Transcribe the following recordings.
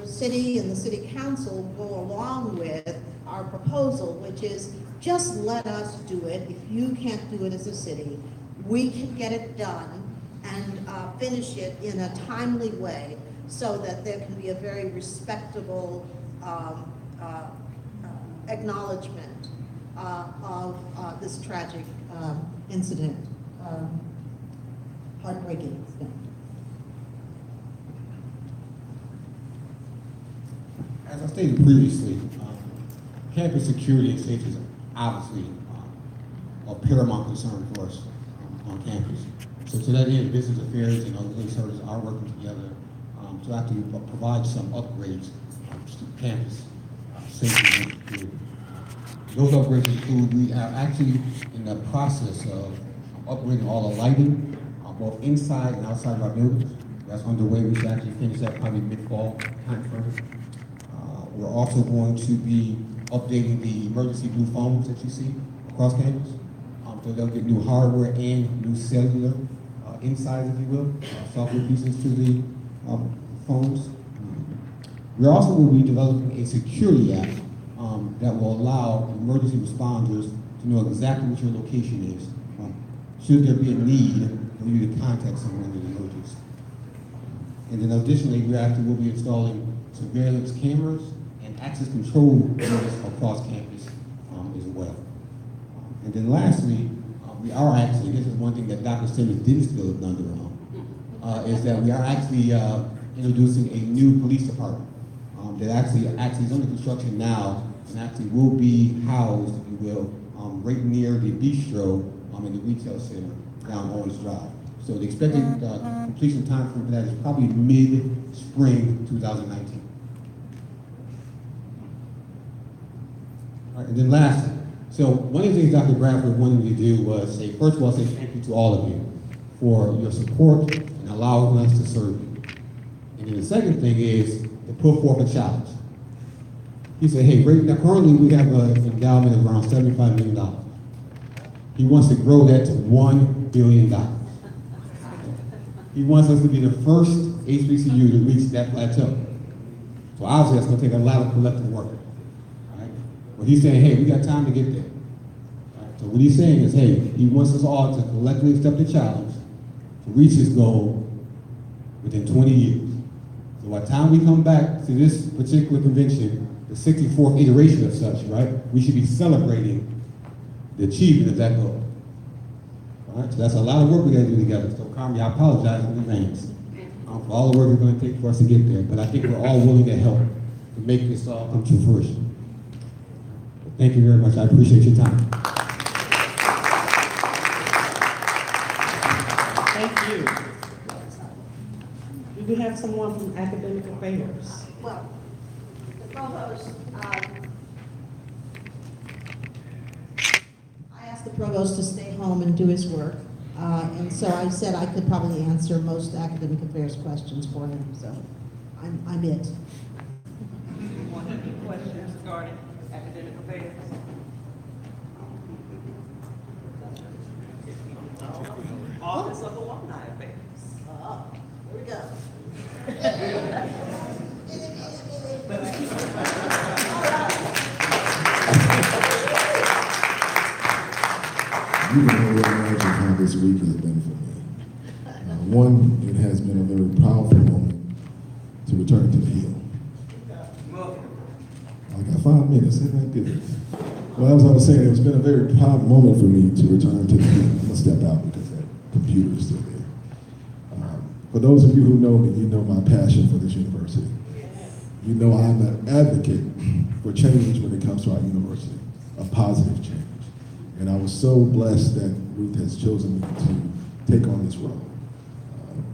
city and the city council go along with our proposal, which is just let us do it. If you can't do it as a city, we can get it done and finish it in a timely way so that there can be a very respectable acknowledgement of this tragic incident, heartbreaking incident. As I stated previously, campus security and safety is obviously a paramount concern for us on campus. So to that end, business affairs and other services are working together to actually provide some upgrades to campus safety and security. Those upgrades include, we are actually in the process of upgrading all the lighting, both inside and outside of our buildings. That's underway. We should actually finish that probably mid-fall timeframe. We're also going to be updating the emergency blue phones that you see across campus. So they'll get new hardware and new cellular insides, if you will, software pieces to the phones. We're also going to be developing a security app that will allow emergency responders to know exactly what your location is, should there be a need for you to contact someone in an emergency. And then additionally, we actually will be installing surveillance cameras and access control units across campus as well. And then lastly, we are actually, this is one thing that Dr. Simmons didn't spill the thunder on, is that we are actually introducing a new police department that actually is under construction now and actually will be housed, if you will, right near the bistro in the retail center down Owens Drive. So the expected completion time for that is probably mid-spring 2019. All right, and then lastly, so one of the things Dr. Bradford wanted me to do was say, first of all, say thank you to all of you for your support and allowing us to serve you. And then the second thing is to put forth a challenge. He said, hey, right now currently we have an endowment of around $75 million. He wants to grow that to $1 billion. He wants us to be the first HBCU to reach that plateau. So obviously that's going to take a lot of collective work. Right? But he's saying, hey, we got time to get there. Right? So what he's saying is, hey, he wants us all to collectively accept the challenge to reach his goal within 20 years. So by the time we come back to this particular convention, the 64th iteration of such, right, we should be celebrating the achievement of that goal. All right, so that's a lot of work we got to do together. So Carmen, I apologize in advance for all the work it's going to take for us to get there, but I think we're all willing to help to make this all come to fruition. Thank you very much. I appreciate your time. Thank you. Do we have someone from Academic Affairs? Well, the provost, I asked the provost to stay home and do his work. And so I said I could probably answer most academic affairs questions for him, so I'm it. Want any questions regarding academic affairs? Office of Alumni Affairs. Here we go. You can only imagine how this week has been for me. One, it has been a very powerful moment to return to the Hill. I got 5 minutes, isn't that good? Well, as I was saying, it's been a very proud moment for me to return to the Hill. I'm gonna step out because that computer is still there. For those of you who know me, you know my passion for this university. You know I'm an advocate for change when it comes to our university, a positive change. And I was so blessed that Ruth has chosen me to take on this role.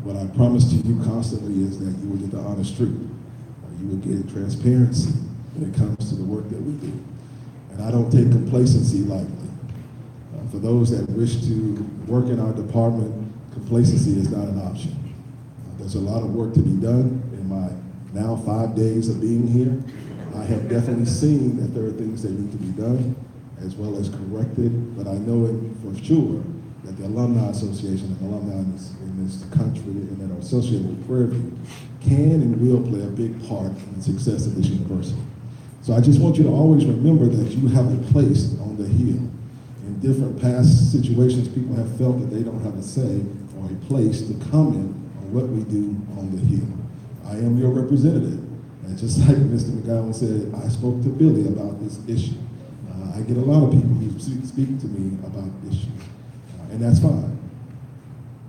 What I promise to you constantly is that you will get the honest truth. You will get transparency when it comes to the work that we do. And I don't take complacency lightly. For those that wish to work in our department, complacency is not an option. There's a lot of work to be done in my now 5 days of being here. I have definitely seen that there are things that need to be done as well as corrected, but I know for sure that the Alumni Association and alumni in this country and that are associated with Prairie View can and will play a big part in the success of this university. So I just want you to always remember that you have a place on the Hill. In different past situations, people have felt that they don't have a say or a place to comment on what we do on the Hill. I am your representative. And just like Mr. McGowan said, I spoke to Billy about this issue. I get a lot of people who speak to me about issues, and that's fine.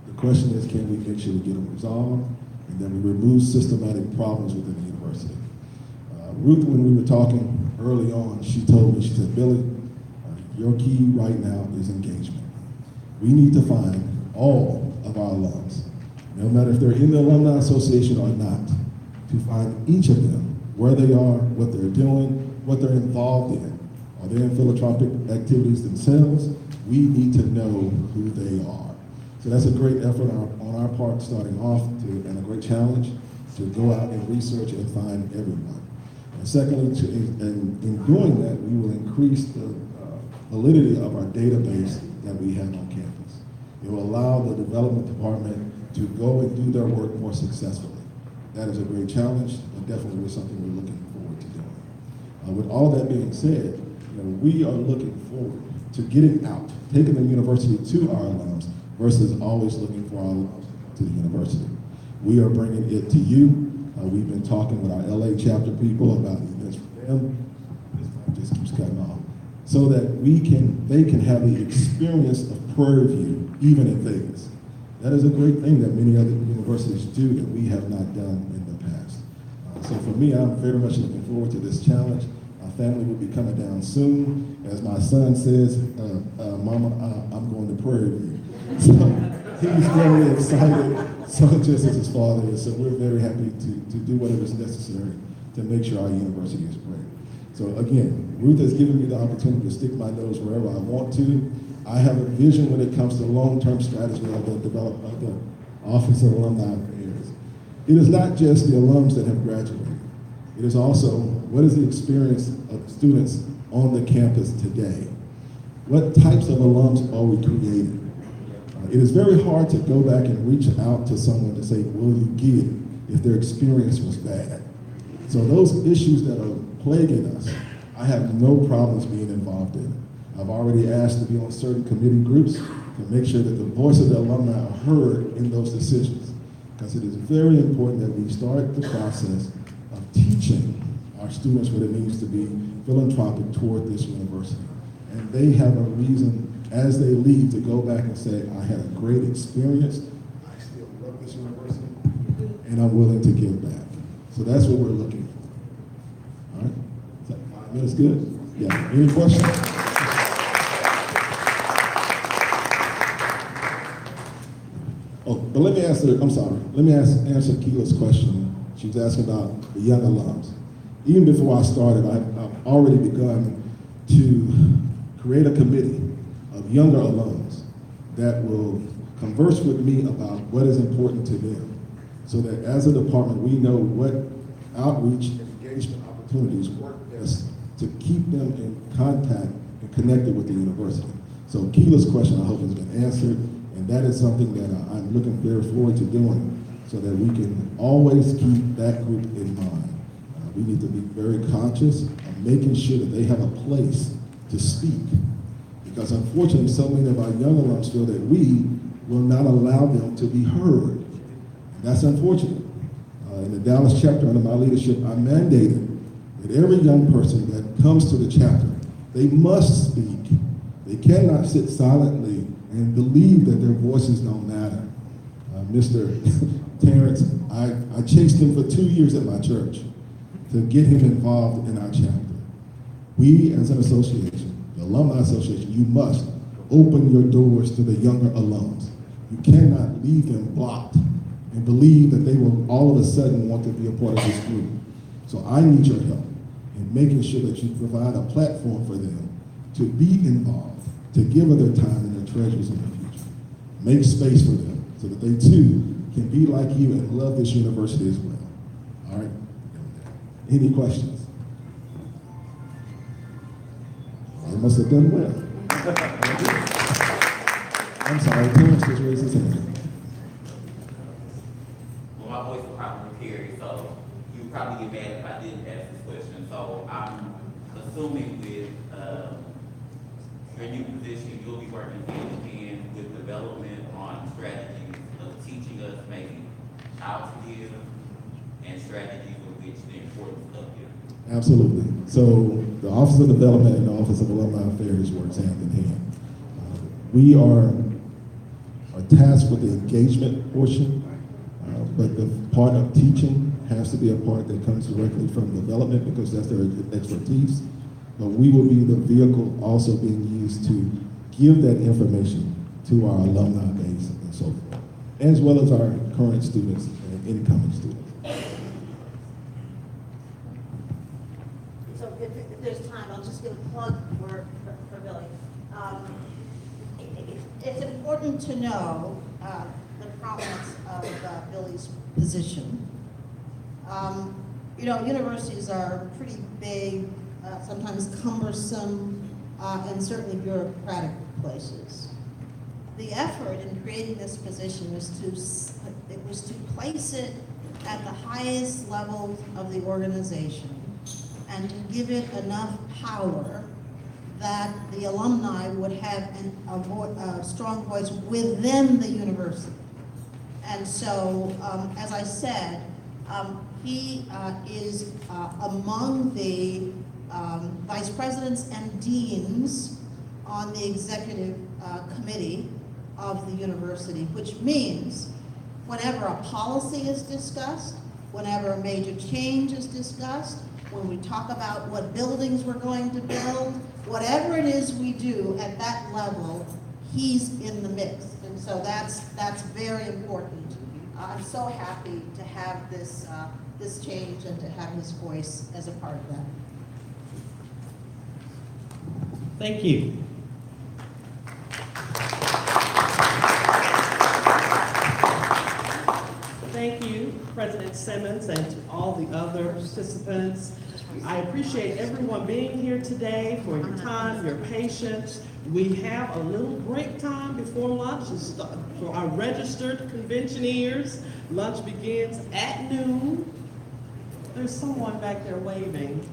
The question is, can we make sure we get them resolved and that we remove systematic problems within the university? Ruth, when we were talking early on, she told me, she said, Billy, your key right now is engagement. We need to find all of our alums, no matter if they're in the Alumni Association or not, to find each of them, where they are, what they're doing, what they're involved in. Are they in philanthropic activities themselves? We need to know who they are. So that's a great effort on our part starting off and a great challenge to go out and research and find everyone. And secondly, in doing that, we will increase the validity of our database that we have on campus. It will allow the development department to go and do their work more successfully. That is a great challenge, and definitely something we're looking forward to doing. With all that being said, we are looking forward to getting out, taking the university to our alums versus always looking for our alums to the university. We are bringing it to you. We've been talking with our LA chapter people about events for them. This mic just keeps cutting off. So that they can have the experience of Prairie View, even in Vegas. That is a great thing that many other universities do that we have not done in the past. So for me, I'm very much looking forward to this challenge. My family will be coming down soon. As my son says, Mama, I'm going to Prairie View. So he's very excited, so just as his father is. So we're very happy to do whatever is necessary to make sure our university is great. So again, Ruth has given me the opportunity to stick my nose wherever I want to. I have a vision when it comes to long-term strategy of the Office of Alumni Affairs. It is not just the alums that have graduated. It is also, what is the experience of students on the campus today? What types of alums are we creating? It is very hard to go back and reach out to someone to say, will you give if their experience was bad? So those issues that are plaguing us, I have no problems being involved in. I've already asked to be on certain committee groups to make sure that the voice of the alumni are heard in those decisions. Because it is very important that we start the process of teaching our students what it means to be philanthropic toward this university. And they have a reason as they leave to go back and say, I had a great experience, I still love this university, and I'm willing to give back. So that's what we're looking for. All right? Is that 5 minutes good? Yeah. Any questions? Oh, but let me answer Keela's question. She was asking about the young alums. Even before I started, I've already begun to create a committee of younger alums that will converse with me about what is important to them, so that as a department, we know what outreach and engagement opportunities work best to keep them in contact and connected with the university. So Keela's question, I hope, has been answered. And that is something that I'm looking very forward to doing, so that we can always keep that group in mind. We need to be very conscious of making sure that they have a place to speak. Because unfortunately, so many of our young alums feel that we will not allow them to be heard. And that's unfortunate. In the Dallas chapter, under my leadership, I mandated that every young person that comes to the chapter, they must speak. They cannot sit silently and believe that their voices don't matter. Mr. Terrence, I chased him for 2 years at my church to get him involved in our chapter. We, as an association, the Alumni Association, you must open your doors to the younger alums. You cannot leave them blocked and believe that they will all of a sudden want to be a part of this group. So I need your help in making sure that you provide a platform for them to be involved, to give of their time and their treasures in the future. Make space for them so that they too can be like you and love this university as well. All right? Any questions? I must have done well. I'm sorry, Terrence just raised his hand. Well, my voice will probably carry, so you probably get mad if I didn't ask this question. So I'm assuming with, your new position, you'll be working hand in hand with development on strategies of teaching us maybe how to give and strategies of which the importance of giving. Absolutely. So the Office of Development and the Office of Alumni Affairs works hand in hand. We are tasked with the engagement portion, but the part of teaching has to be a part that comes directly from development because that's their expertise. But we will be the vehicle also being used to give that information to our alumni base and so forth, as well as our current students and incoming students. So if there's time, I'll just give a plug for Billy. It's important to know the prominence of Billy's position. Universities are pretty big, sometimes cumbersome, and certainly bureaucratic places. The effort in creating this position was to place it at the highest level of the organization and to give it enough power that the alumni would have a strong voice within the university. And so, as I said, he is among the vice presidents and deans on the executive committee of the university, which means whenever a policy is discussed, whenever a major change is discussed, when we talk about what buildings we're going to build, whatever it is we do at that level, he's in the mix. And so that's very important. I'm so happy to have this change and to have his voice as a part of that. Thank you. Thank you, President Simmons, and to all the other participants. I appreciate everyone being here today, for your time, your patience. We have a little break time before lunch for our registered conventioneers. Lunch begins at noon. There's someone back there waving.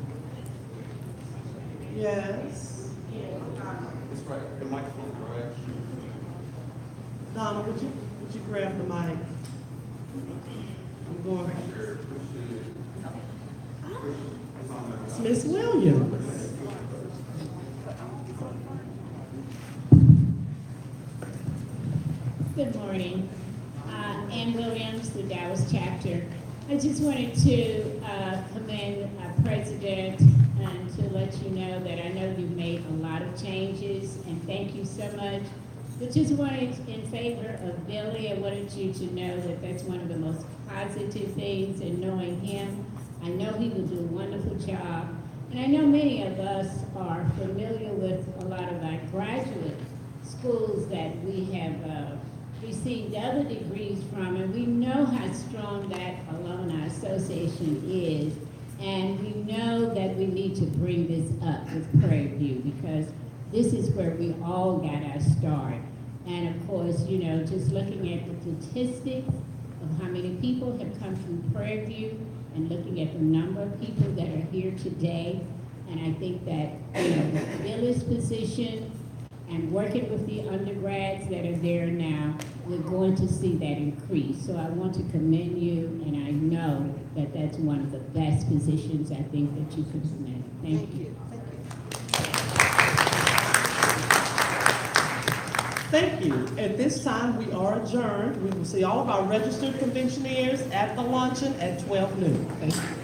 Yes. That's right, the microphone, correct? Donna, would you grab the mic? I'm going. It's Miss Williams. Good morning. Ann Williams, the Dallas chapter. I just wanted to commend our president and to let you know that I know you've made a lot of changes, and thank you so much. But just wanted, in favor of Billy, I wanted you to know that that's one of the most positive things in knowing him. I know he will do a wonderful job, and I know many of us are familiar with a lot of our graduate schools that we have received other degrees from, and we know how strong that alumni association is, and we know that we need to bring this up with Prairie View because this is where we all got our start. And of course, just looking at the statistics of how many people have come from Prairie View and looking at the number of people that are here today, and I think that with Billy's position and working with the undergrads that are there now, we're going to see that increase. So I want to commend you, and I know that that's one of the best positions I think that you could commend. Thank you. Thank you. At this time, we are adjourned. We will see all of our registered conventioneers at the luncheon at 12 noon. Thank you.